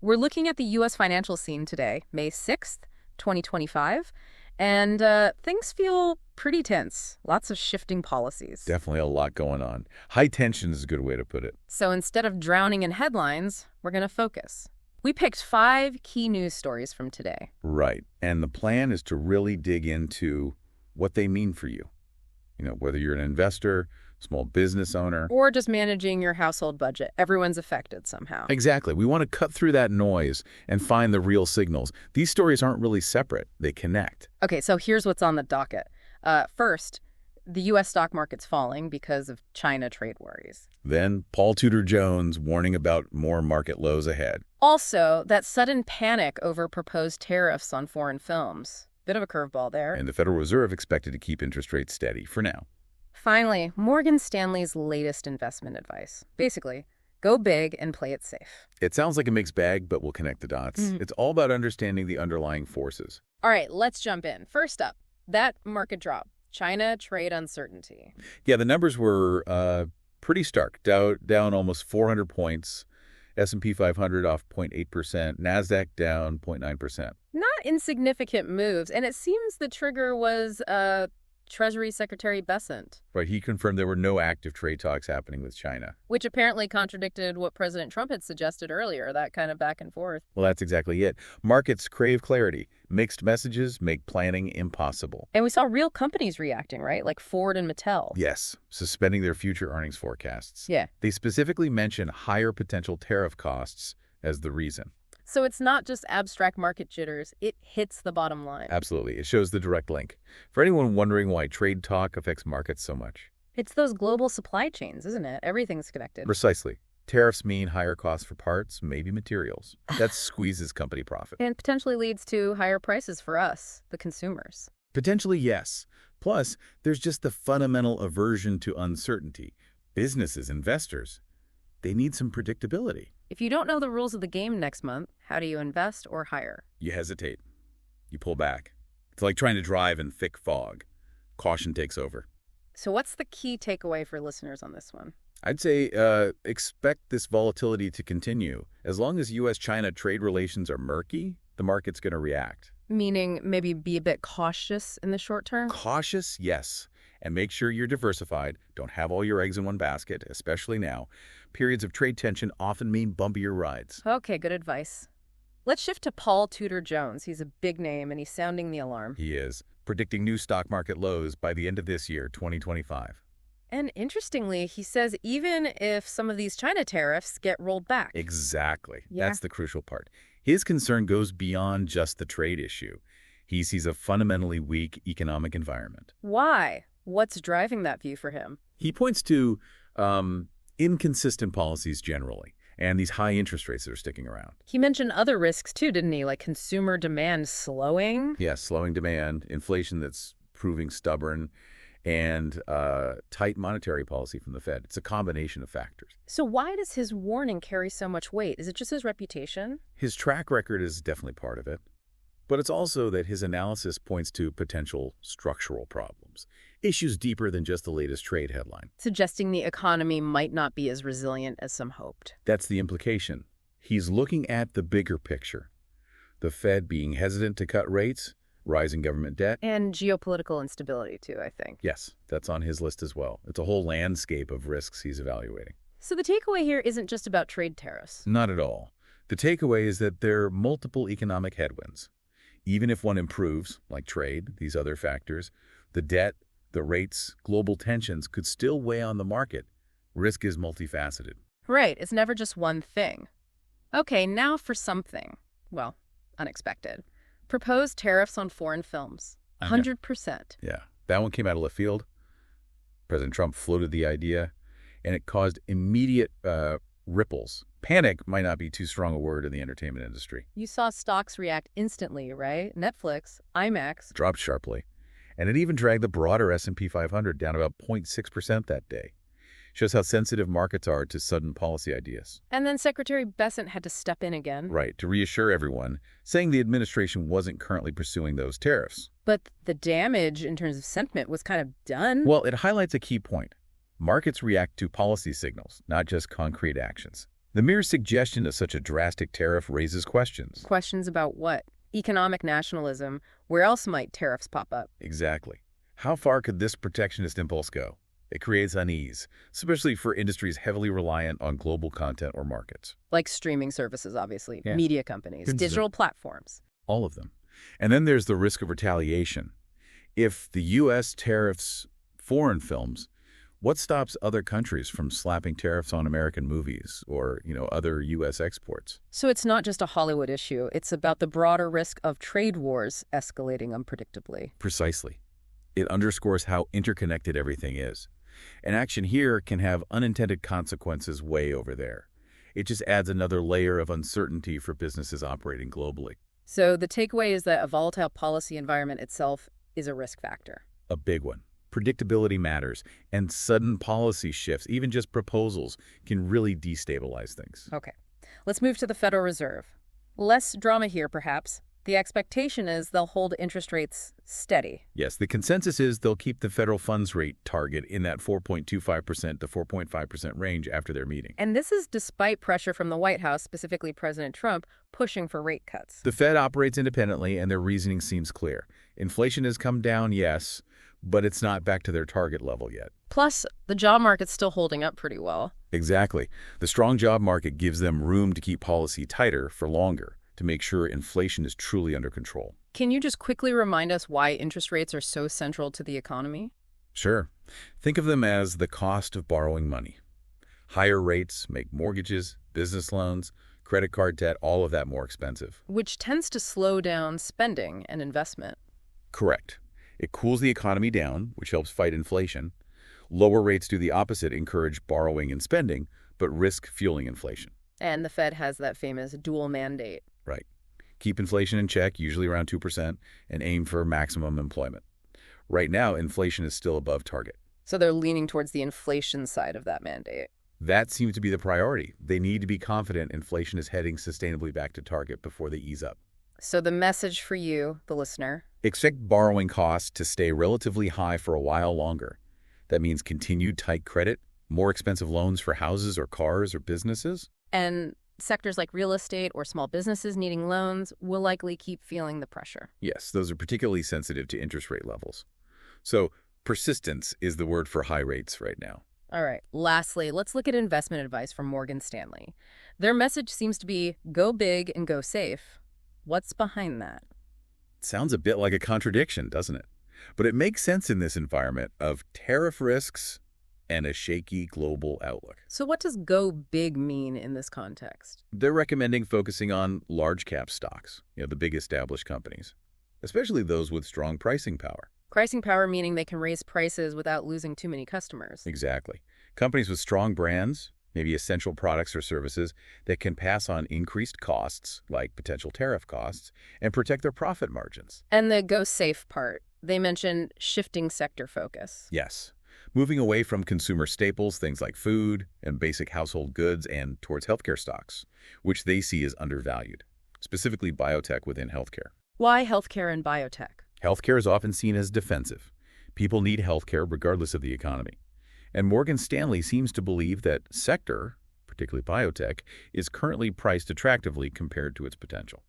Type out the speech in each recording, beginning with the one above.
We're looking at the U.S. financial scene today, May 6th, 2025, and things feel pretty tense. Lots of shifting policies. Definitely a lot going on. High tension is a good way to put it. So instead of drowning in headlines, we're going to focus. We picked 5 key news stories from today. Right. And the plan is to really dig into what they mean for you. Whether you're an investor, small business owner. Or just managing your household budget. Everyone's affected somehow. Exactly. We want to cut through that noise and find the real signals. These stories aren't really separate. They connect. Okay, so here's what's on the docket. First, the U.S. stock market's falling because of China trade worries. Then Paul Tudor Jones warning about more market lows ahead. Also, that sudden panic over proposed tariffs on foreign films. Bit of a curveball there. And the Federal Reserve expected to keep interest rates steady for now. Finally, Morgan Stanley's latest investment advice. Basically, go big and play it safe. It sounds like a mixed bag, but we'll connect the dots. It's all about understanding the underlying forces. All right, let's jump in. First up, that market drop. China trade uncertainty. Yeah, the numbers were pretty stark. Down almost 400 points. S&P 500 off 0.8%. NASDAQ down 0.9%. Not insignificant moves, and it seems the trigger was Treasury Secretary Bessent. Right, he confirmed there were no active trade talks happening with China. Which apparently contradicted what President Trump had suggested earlier, that kind of back and forth. Well, that's exactly it. Markets crave clarity. Mixed messages make planning impossible. And we saw real companies reacting, right? Like Ford and Mattel. Yes, suspending their future earnings forecasts. Yeah. They specifically mention higher potential tariff costs as the reason. So it's not just abstract market jitters, it hits the bottom line. Absolutely. It shows the direct link. For anyone wondering why trade talk affects markets so much. It's those global supply chains, isn't it? Everything's connected. Precisely. Tariffs mean higher costs for parts, maybe materials. That squeezes company profit. And potentially leads to higher prices for us, the consumers. Potentially, yes. Plus, there's just the fundamental aversion to uncertainty. Businesses, investors, they need some predictability. If you don't know the rules of the game next month, how do you invest or hire? You hesitate. You pull back. It's like trying to drive in thick fog. Caution takes over. So what's the key takeaway for listeners on this one? I'd say expect this volatility to continue. As long as U.S.-China trade relations are murky, the market's going to react. Meaning maybe be a bit cautious in the short term? Cautious, yes. And make sure you're diversified. Don't have all your eggs in one basket, especially now. Periods of trade tension often mean bumpier rides. Okay, good advice. Let's shift to Paul Tudor Jones. He's a big name, and he's sounding the alarm. He is, predicting new stock market lows by the end of this year, 2025. And interestingly, he says even if some of these China tariffs get rolled back. Exactly. Yeah. That's the crucial part. His concern goes beyond just the trade issue. He sees a fundamentally weak economic environment. Why? What's driving that view for him? He points to inconsistent policies generally and these high interest rates that are sticking around. He mentioned other risks too, didn't he? Like consumer demand slowing? Yes, slowing demand, inflation that's proving stubborn, and tight monetary policy from the Fed. It's a combination of factors. So why does his warning carry so much weight? Is it just his reputation? His track record is definitely part of it. But it's also that his analysis points to potential structural problems, issues deeper than just the latest trade headline. Suggesting the economy might not be as resilient as some hoped. That's the implication. He's looking at the bigger picture. The Fed being hesitant to cut rates, rising government debt. And geopolitical instability too, I think. Yes, that's on his list as well. It's a whole landscape of risks he's evaluating. So the takeaway here isn't just about trade tariffs. Not at all. The takeaway is that there are multiple economic headwinds. Even if one improves, like trade, these other factors, the debt, the rates, global tensions could still weigh on the market. Risk is multifaceted. Right, it's never just one thing. Okay, now for something, well, unexpected. Proposed tariffs on foreign films. 100%. Yeah, that one came out of left field. President Trump floated the idea, and it caused immediate ripples. Panic might not be too strong a word in the entertainment industry. You saw stocks react instantly, right? Netflix, IMAX. Dropped sharply. And it even dragged the broader S&P 500 down about 0.6% that day. Shows how sensitive markets are to sudden policy ideas. And then Secretary Bessent had to step in again. Right, to reassure everyone, saying the administration wasn't currently pursuing those tariffs. But the damage in terms of sentiment was kind of done. Well, it highlights a key point. Markets react to policy signals, not just concrete actions. The mere suggestion of such a drastic tariff raises questions. Questions about what? Economic nationalism. Where else might tariffs pop up? Exactly. How far could this protectionist impulse go? It creates unease, especially for industries heavily reliant on global content or markets. Like streaming services, obviously, Yeah. media companies, Consider- digital platforms. All of them. And then there's the risk of retaliation. If the U.S. tariffs foreign films, what stops other countries from slapping tariffs on American movies or, other U.S. exports? So it's not just a Hollywood issue. It's about the broader risk of trade wars escalating unpredictably. Precisely. It underscores how interconnected everything is. An action here can have unintended consequences way over there. It just adds another layer of uncertainty for businesses operating globally. So the takeaway is that a volatile policy environment itself is a risk factor. A big one. Predictability matters, and sudden policy shifts, even just proposals, can really destabilize things. Okay, let's move to the Federal Reserve. Less drama here, perhaps. The expectation is they'll hold interest rates steady. Yes, the consensus is they'll keep the federal funds rate target in that 4.25% to 4.5% range after their meeting. And this is despite pressure from the White House, specifically President Trump, pushing for rate cuts. The Fed operates independently, and their reasoning seems clear. Inflation has come down, yes, but it's not back to their target level yet. Plus, the job market's still holding up pretty well. Exactly. The strong job market gives them room to keep policy tighter for longer, to make sure inflation is truly under control. Can you just quickly remind us why interest rates are so central to the economy? Sure. Think of them as the cost of borrowing money. Higher rates make mortgages, business loans, credit card debt, all of that more expensive. Which tends to slow down spending and investment. Correct. It cools the economy down, which helps fight inflation. Lower rates do the opposite, encourage borrowing and spending, but risk fueling inflation. And the Fed has that famous dual mandate. Right. Keep inflation in check, usually around 2%, and aim for maximum employment. Right now, inflation is still above target. So they're leaning towards the inflation side of that mandate. That seems to be the priority. They need to be confident inflation is heading sustainably back to target before they ease up. So the message for you, the listener: expect borrowing costs to stay relatively high for a while longer. That means continued tight credit, more expensive loans for houses or cars or businesses. And sectors like real estate or small businesses needing loans will likely keep feeling the pressure. Yes, those are particularly sensitive to interest rate levels. So persistence is the word for high rates right now. All right. Lastly, let's look at investment advice from Morgan Stanley. Their message seems to be go big and go safe. What's behind that? Sounds a bit like a contradiction, doesn't it? But it makes sense in this environment of tariff risks and a shaky global outlook. So what does go big mean in this context? They're recommending focusing on large cap stocks, the big established companies, especially those with strong pricing power. Pricing power meaning they can raise prices without losing too many customers. Exactly. Companies with strong brands, maybe essential products or services that can pass on increased costs, like potential tariff costs, and protect their profit margins. And the go safe part, they mention shifting sector focus. Yes. Moving away from consumer staples, things like food and basic household goods, and towards healthcare stocks, which they see as undervalued, specifically biotech within healthcare. Why healthcare and biotech? Healthcare is often seen as defensive. People need healthcare regardless of the economy. And Morgan Stanley seems to believe that sector, particularly biotech, is currently priced attractively compared to its potential.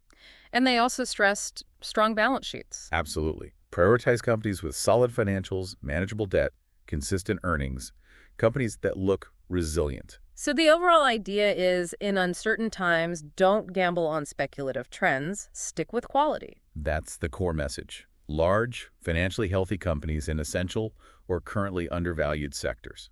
And they also stressed strong balance sheets. Absolutely. Prioritize companies with solid financials, manageable debt, consistent earnings, companies that look resilient. So the overall idea is, in uncertain times, don't gamble on speculative trends, stick with quality. That's the core message. Large, financially healthy companies in essential or currently undervalued sectors.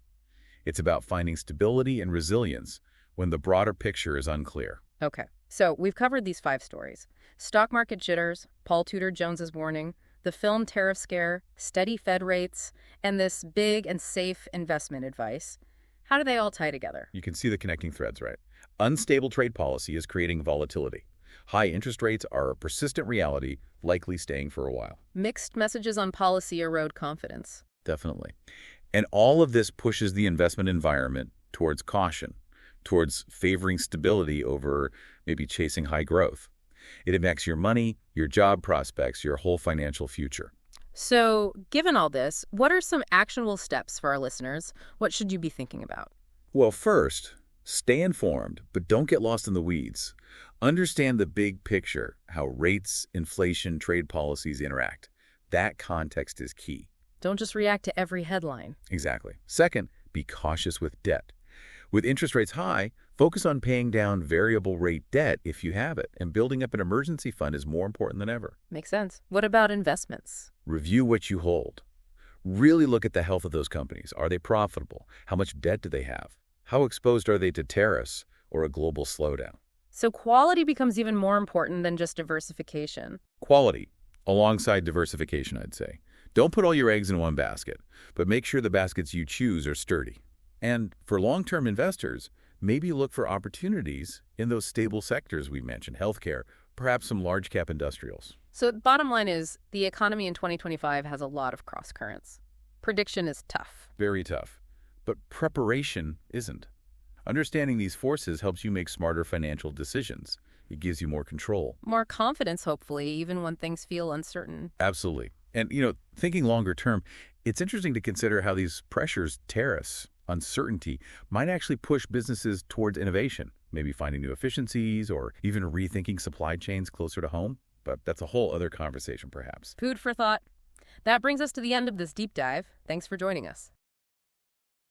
It's about finding stability and resilience when the broader picture is unclear. Okay, so we've covered these 5 stories. Stock market jitters, Paul Tudor Jones's warning, the film tariff scare, steady Fed rates, and this big and safe investment advice. How do they all tie together? You can see the connecting threads, right? Unstable trade policy is creating volatility. High interest rates are a persistent reality, likely staying for a while. Mixed messages on policy erode confidence. Definitely. And all of this pushes the investment environment towards caution, towards favoring stability over maybe chasing high growth. It impacts your money, your job prospects, your whole financial future. So, given all this, what are some actionable steps for our listeners? What should you be thinking about? Well, first, Stay informed, but don't get lost in the weeds. Understand the big picture, how rates, inflation, trade policies interact. That context is key. Don't just react to every headline. Exactly. Second, be cautious with debt. With interest rates high, focus on paying down variable rate debt if you have it, and building up an emergency fund is more important than ever. Makes sense. What about investments? Review what you hold. Really look at the health of those companies. Are they profitable? How much debt do they have? How exposed are they to tariffs or a global slowdown? So quality becomes even more important than just diversification. Quality, alongside diversification, I'd say. Don't put all your eggs in one basket, but make sure the baskets you choose are sturdy. And for long-term investors, maybe look for opportunities in those stable sectors we mentioned, healthcare, perhaps some large-cap industrials. So bottom line is, the economy in 2025 has a lot of cross-currents. Prediction is tough. Very tough. But preparation isn't. Understanding these forces helps you make smarter financial decisions. It gives you more control. More confidence, hopefully, even when things feel uncertain. Absolutely. And, thinking longer term, it's interesting to consider how these pressures, tariffs, uncertainty, might actually push businesses towards innovation, maybe finding new efficiencies or even rethinking supply chains closer to home. But that's a whole other conversation, perhaps. Food for thought. That brings us to the end of this deep dive. Thanks for joining us.